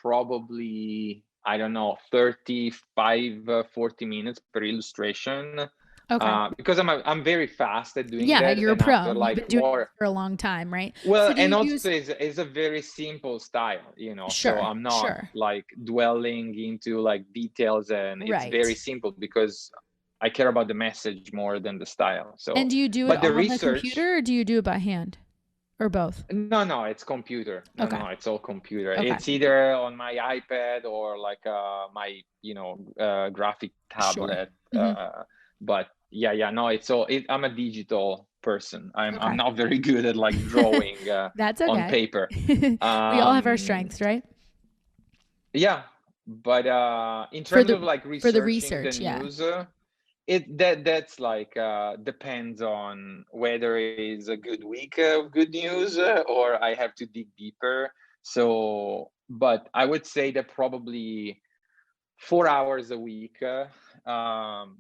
probably, I don't know, 35, 40 minutes per illustration. Okay. Because I'm very fast at doing Yeah, that, you're a and after pro. You've been like doing this more, for a long time, right? So well, do and you also use it's a very simple style, so Sure, I'm not sure. like dwelling into like details, and it's very Right. simple because I care about the message more than the style. And So, do you do it but the all on the research, computer, or do you do it by hand, or both? no, it's computer. No, Okay. no, it's all computer. Okay. It's either on my iPad or like my graphic Sure. tablet. Hmm. But yeah, no, I'm a digital person. I'm Okay. not very good at like drawing That's on okay. paper. We all have our Um, strengths, right? yeah, but in For terms the of like for the researching the research, yeah. news, that's like depends on whether it's a good week of good news, or I have to dig deeper. So, but I would say that probably 4 hours a week um,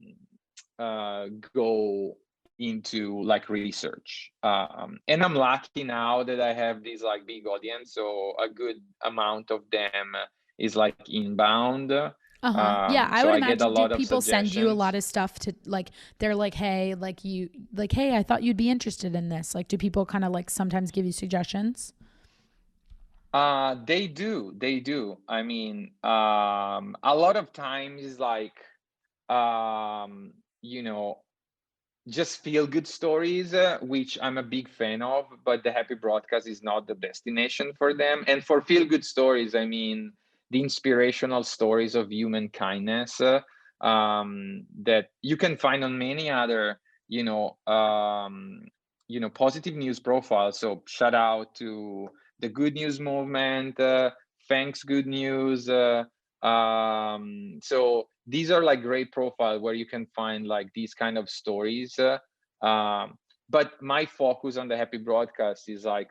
go into like research, and I'm lucky now that I have this like big audience, so a good amount of them is like inbound. Uh-huh. Yeah, I So would I get a imagine, do lot of people send you a lot suggestions. of stuff to like, they're like, hey, hey, I thought you'd be interested in this. Like, do people kind of like sometimes give you suggestions? They do. They do. I mean, a lot of times, like, you know, just feel good stories, which I'm a big fan of, but the happy broadcast is not the destination for them. And for feel good stories, I mean the inspirational stories of human kindness, that you can find on many other, you know, positive news profiles. So shout out to the Good News Movement, thanks Good News. So these are like great profile where you can find like these kind of stories. But my focus on the happy broadcast is like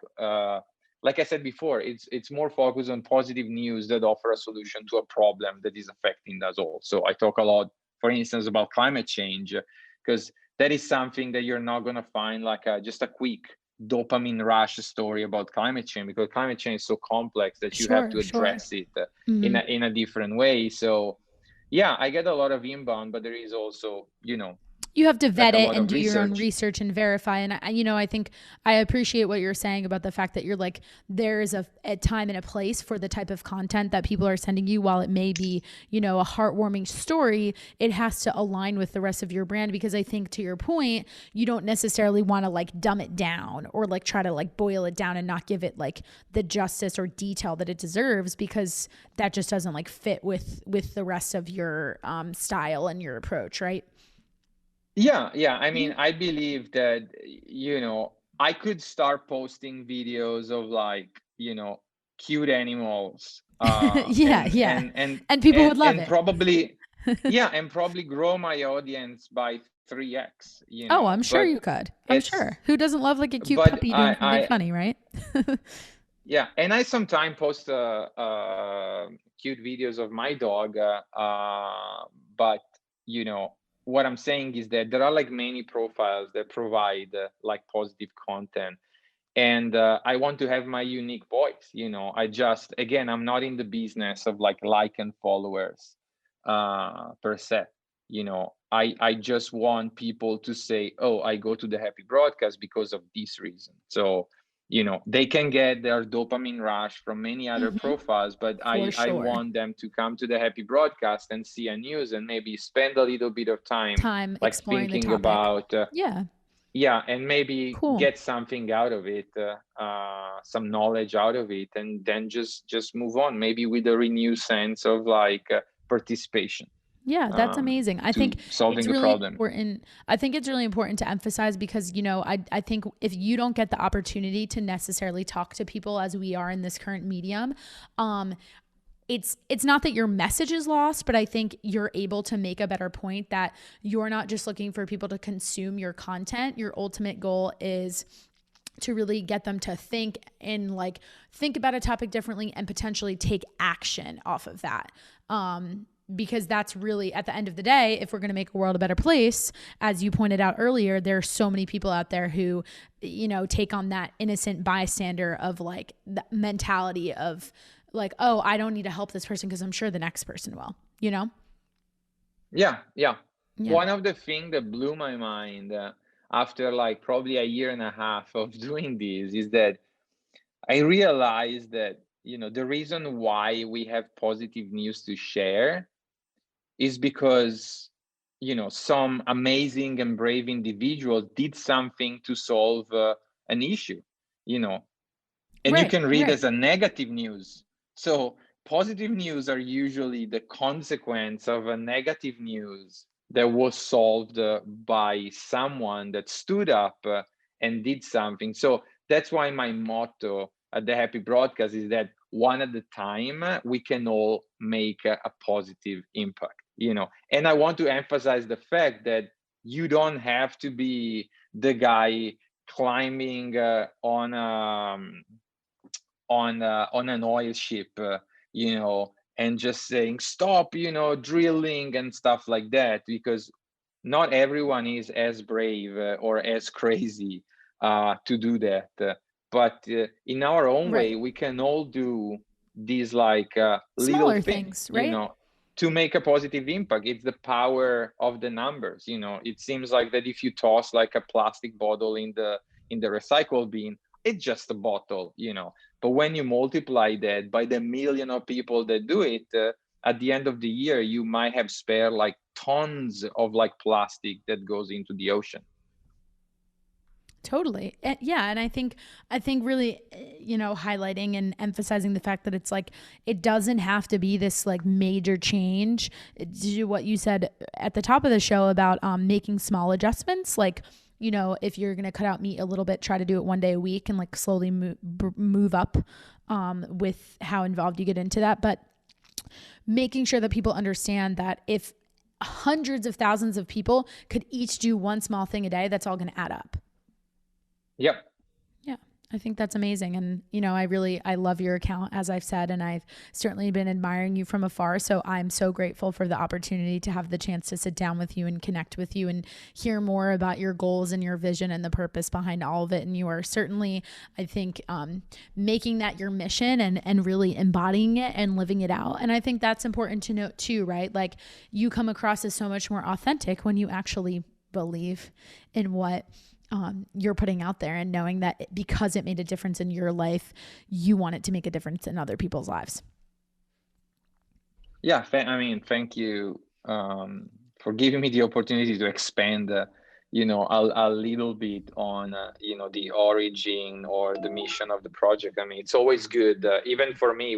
I said before, it's more focused on positive news that offer a solution to a problem that is affecting us all. So I talk a lot, for instance, about climate change, because that is something that you're not going to find like just a quick dopamine rush story about climate change, because climate change is so complex that you have Sure, to sure. address it in a different way. So yeah, I get a lot of inbound, but there is also, You have to like vet a it lot and of do your own research. research and verify. And I think I appreciate what you're saying about the fact that you're like, there's a time and a place for the type of content that people are sending you. While it may be, a heartwarming story, it has to align with the rest of your brand, because I think, to your point, you don't necessarily want to like dumb it down or like try to like boil it down and not give it like the justice or detail that it deserves, because that just doesn't like fit with the rest of your style and your approach, right? Yeah. I Mm-hmm. mean, I believe that, I could start posting videos of like, cute animals, Yeah, and yeah. and and And people and would love and it. probably, yeah, and probably grow my audience by 3x, Oh, I'm sure but you could. I'm it's sure. Who doesn't love like a cute but puppy doing something I funny, right? Yeah, and I sometimes post cute videos of my dog, but you know what I'm saying is that there are like many profiles that provide like positive content, and I want to have my unique voice. I just, again, I'm not in the business of like and followers per se. I just want people to say, oh, I go to the happy broadcast because of this reason. So they can get their dopamine rush from many other Hmm. profiles, but For I sure. want them to come to the happy broadcast and see a news and maybe spend a little bit of time Time like exploring the thinking topic. about, Yeah. yeah, and maybe Cool. get something out of it, some knowledge out of it, and then just move on, maybe with a renewed sense of like participation, Yeah, that's amazing. I think to it's solving a really problem. important. I think it's really important to emphasize, because, I think if you don't get the opportunity to necessarily talk to people as we are in this current medium, um, it's not that your message is lost, but I think you're able to make a better point that you're not just looking for people to consume your content. Your ultimate goal is to really get them to think and like think about a topic differently and potentially take action off of that. Because that's really, at the end of the day, if we're going to make a world a better place, as you pointed out earlier, there are so many people out there who, take on that innocent bystander of like the mentality of like, oh, I don't need to help this person because I'm sure the next person will. Yeah. Yeah. One of the things that blew my mind, after like probably a year and a half of doing this, is that I realized that the reason why we have positive news to share is because some amazing and brave individual did something to solve an issue, you know and you Right. can read Right. as a negative news. So positive news are usually the consequence of a negative news that was solved by someone that stood up and did something. So that's why my motto at the happy broadcast is that one at a time we can all make a positive impact. And I want to emphasize the fact that you don't have to be the guy climbing on an oil ship, and just saying stop, drilling and stuff like that, because not everyone is as brave or as crazy to do that. But in our own way, Right. we can all do these like little Smaller things, things, right? to make a positive impact. It's the power of the numbers. It seems like that if you toss like a plastic bottle in the recycle bin, it's just a bottle, But when you multiply that by the million of people that do it, at the end of the year, you might have spared like tons of like plastic that goes into the ocean. Totally. Yeah. And I think really, highlighting and emphasizing the fact that it's like, it doesn't have to be this like major change. To what you said at the top of the show about making small adjustments, like, if you're going to cut out meat a little bit, try to do it one day a week and like slowly move up with how involved you get into that. But making sure that people understand that if hundreds of thousands of people could each do one small thing a day, that's all going to add up. Yep. Yeah, I think that's amazing. And, I love your account, as I've said, and I've certainly been admiring you from afar. So I'm so grateful for the opportunity to have the chance to sit down with you and connect with you and hear more about your goals and your vision and the purpose behind all of it. And you are certainly, I think, making that your mission and really embodying it and living it out. And I think that's important to note too, right? Like, you come across as so much more authentic when you actually believe in what you're putting out there, and knowing that because it made a difference in your life, you want it to make a difference in other people's lives. Yeah. Thank you for giving me the opportunity to expand, a little bit on, the origin or the mission of the project. I mean, it's always good, even for me,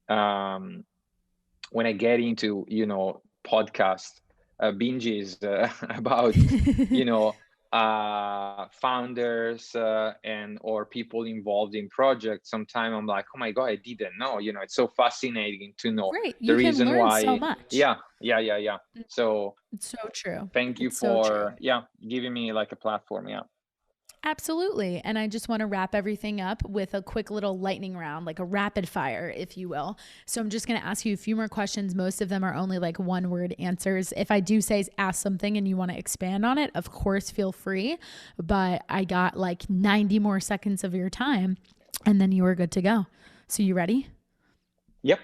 um, when I get into, podcast binges about, you know, founders and or people involved in projects. Sometimes I'm like, oh my God, I didn't know. It's so fascinating to know Right. the You can reason learn so why. much. Yeah. So It's so true. thank you It's so true. for giving me like a platform. Yeah. Absolutely. And I just want to wrap everything up with a quick little lightning round, like a rapid fire, if you will. So I'm just going to ask you a few more questions. Most of them are only like one word answers. If I do say ask something and you want to expand on it, of course, feel free. But I got like 90 more seconds of your time and then you are good to go. So you ready? Yep.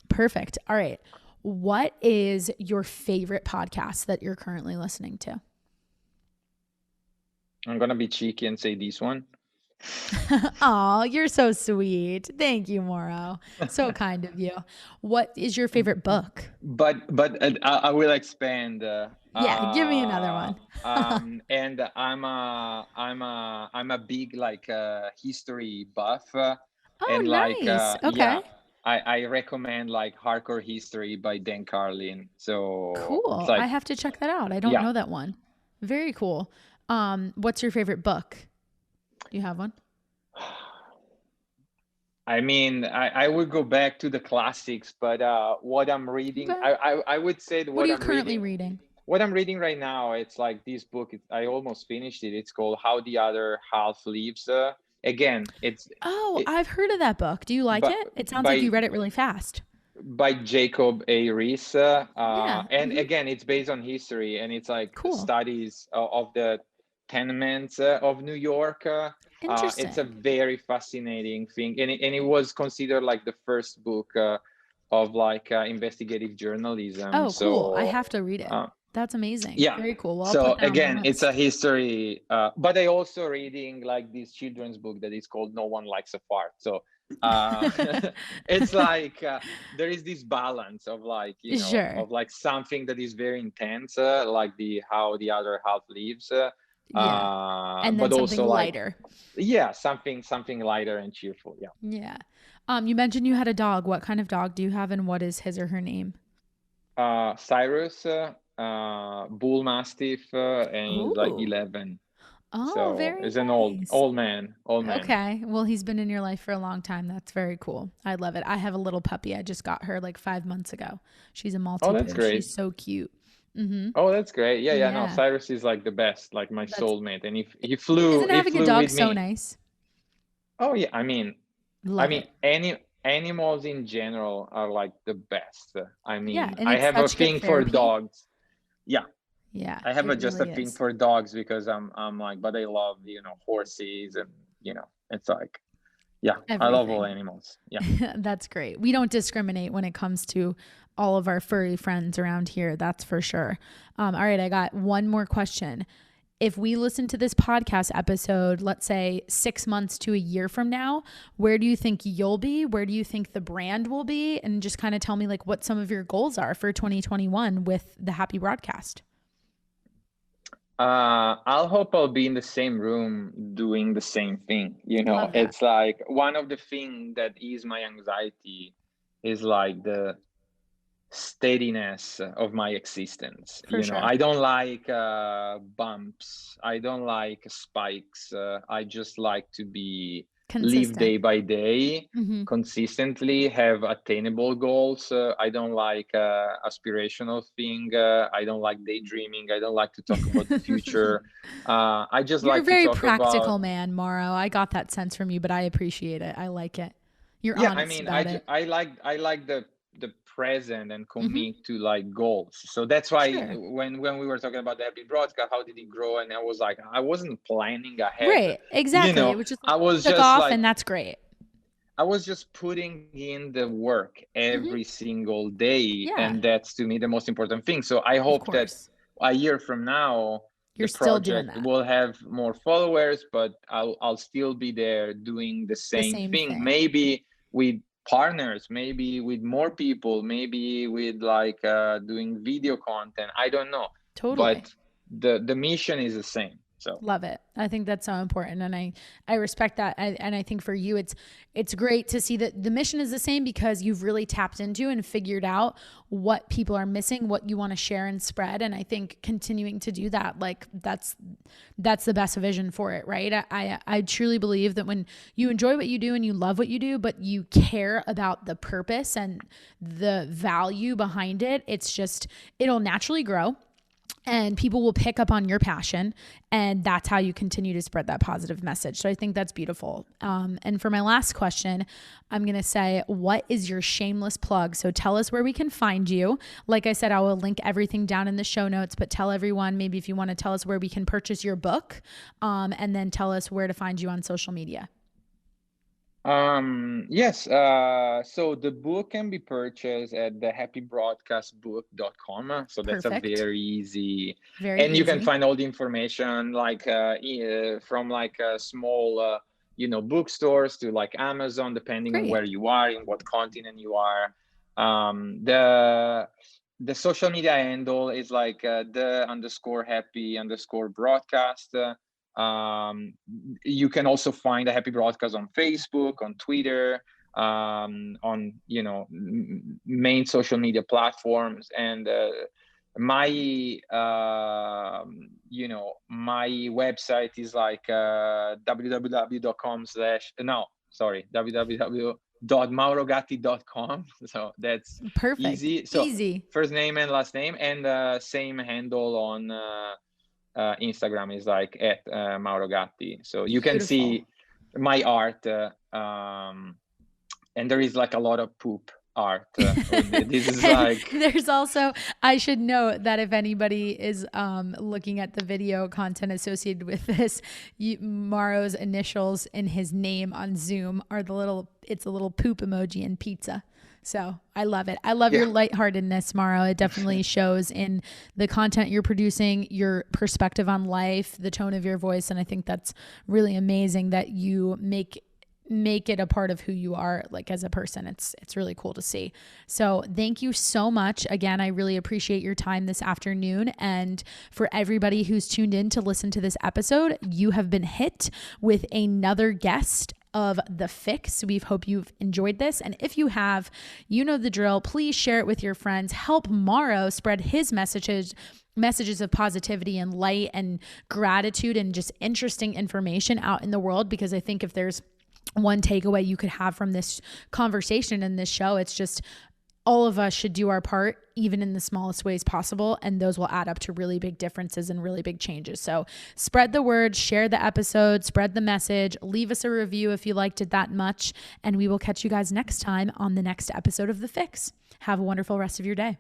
Perfect. All right. What is your favorite podcast that you're currently listening to? I'm gonna be cheeky and say this one. Oh, you're so sweet. Thank you, Moro. So kind of you. What is your favorite book? But I will expand. Yeah, give me another one. And I'm a big like history buff, Oh, and like nice. Okay. I recommend like Hardcore History by Dan Carlin. So it's Cool. I like, have to check that out. I don't yeah. know that one. Very cool. What's your favorite book? Do you have one? I would go back to the classics, but what I'm reading, Okay. I would say that What are you I'm currently reading. reading? What I'm reading right now, it's like this book. I almost finished it. It's called How the Other Half Lives. Again, Oh, it I've heard of that book. Do you like but it? It sounds like by you read it really fast. by Jacob A. Rees. Yeah. And again, it's based on history, and it's like Cool. studies of the tenements of New York. It's a Interesting. very fascinating thing, and it was considered like the first book of like investigative journalism. Oh, cool. I So have to read it. uh, That's amazing. yeah. Very cool. Well, I'll So put that on my again, it's a list. history, but I also reading like this children's book that is called No One Likes a Fart. So uh, it's like there is this balance of like, Sure. of like something that is very intense, like the How the Other Half Lives, Yeah. And then but something also like, lighter. yeah, something lighter and cheerful. Yeah. Yeah. You mentioned you had a dog. What kind of dog do you have and what is his or her name? Cyrus, bull mastiff, and he's like Ooh. 11. Oh, So very it's an nice. old man. Okay. Well, he's been in your life for a long time. That's very cool. I love it. I have a little puppy. I just got her like 5 months ago. She's a Oh, that's Maltipoo. great. She's so cute. Mm-hmm. Oh, that's great. Yeah, no, Yeah. Cyrus is like the best, like my That's soulmate, and isn't he having a flew dog with so me. nice? Oh yeah, Love it. animals in general are like the best. Yeah. And I it's have a such good thing for therapy. dogs. Yeah, Yeah, I have it just a really thing is. for dogs because I'm like, but I love, horses, and it's like, yeah, I love all Everything. animals. Yeah. That's great. We don't discriminate when it comes to all of our furry friends around here. That's for sure. All right. I got one more question. if we listen to this podcast episode, let's say 6 months to a year from now, where do you think you'll be? Where do you think the brand will be? And just kind of tell me like what some of your goals are for 2021 with the Happy Broadcast. I'll hope I'll be in the same room doing the same thing. Love that. It's like one of the things that ease my anxiety is like the steadiness of my existence. For sure. I don't like bumps. I don't like spikes. I just like to be live day by day, consistently have attainable goals. I don't like aspirational thing. I don't like daydreaming. I don't like to talk about the future. I just You're like a very to talk practical about, man, Mauro. I got that sense from you, but I appreciate it. I like it. You're yeah, honest about it. I like the present and commit to like goals. So that's why when we were talking about the Happy Broadcast, how did it grow? And I was like, I wasn't planning ahead. Right, exactly. It was just like, I was took just off, like, and that's great. I was just putting in the work every single day, and that's to me the most important thing. So I hope that a year from now, you're still doing that. Will have more followers, but I'll still be there doing the same thing. Maybe with partners, maybe with more people, maybe with like doing video content. I don't know. Totally. But the mission is the same. So love it. I think that's so important. And I respect that. And I think for you, it's great to see that the mission is the same because you've really tapped into and figured out what people are missing, what you want to share and spread. And I think continuing to do that, like that's the best vision for it. Right. I truly believe that when you enjoy what you do and you love what you do, but you care about the purpose and the value behind it, it'll naturally grow. And people will pick up on your passion, and that's how you continue to spread that positive message. So I think that's beautiful. And for my last question, I'm going to say, what is your shameless plug? So tell us where we can find you. Like I said, I will link everything down in the show notes, but tell everyone maybe if you want to tell us where we can purchase your book, and then tell us where to find you on social media. Yes. So the book can be purchased at the happybroadcastbook.com. So that's a very easy, you can find all the information like from like small, bookstores to like Amazon, depending on where you are, in what continent you are. The social media handle is like the_happy_broadcast. You can also find the Happy Broadcast on Facebook, on Twitter, on main social media platforms. And my website is like www.maurogatti.com. So that's perfect. Easy. So first name and last name, and same handle on Instagram is like at Mauro Gatti. So you can see my art, and there is like a lot of poop art. This is like there's also, I should note that if anybody is looking at the video content associated with this, Mauro's initials in his name on Zoom are it's a little poop emoji and pizza. So I love it. I love your lightheartedness, Mauro. It definitely shows in the content you're producing, your perspective on life, the tone of your voice. And I think that's really amazing that you make it a part of who you are, like as a person. It's really cool to see. So thank you so much. Again, I really appreciate your time this afternoon. And for everybody who's tuned in to listen to this episode, you have been hit with another guest of The FYX. We hope you've enjoyed this. And if you have, you know the drill. Please share it with your friends. Help Mauro spread his messages of positivity and light and gratitude and just interesting information out in the world. Because I think if there's one takeaway you could have from this conversation in this show, it's just all of us should do our part, even in the smallest ways possible. And those will add up to really big differences and really big changes. So spread the word, share the episode, spread the message, leave us a review if you liked it that much. And we will catch you guys next time on the next episode of The FYX. Have a wonderful rest of your day.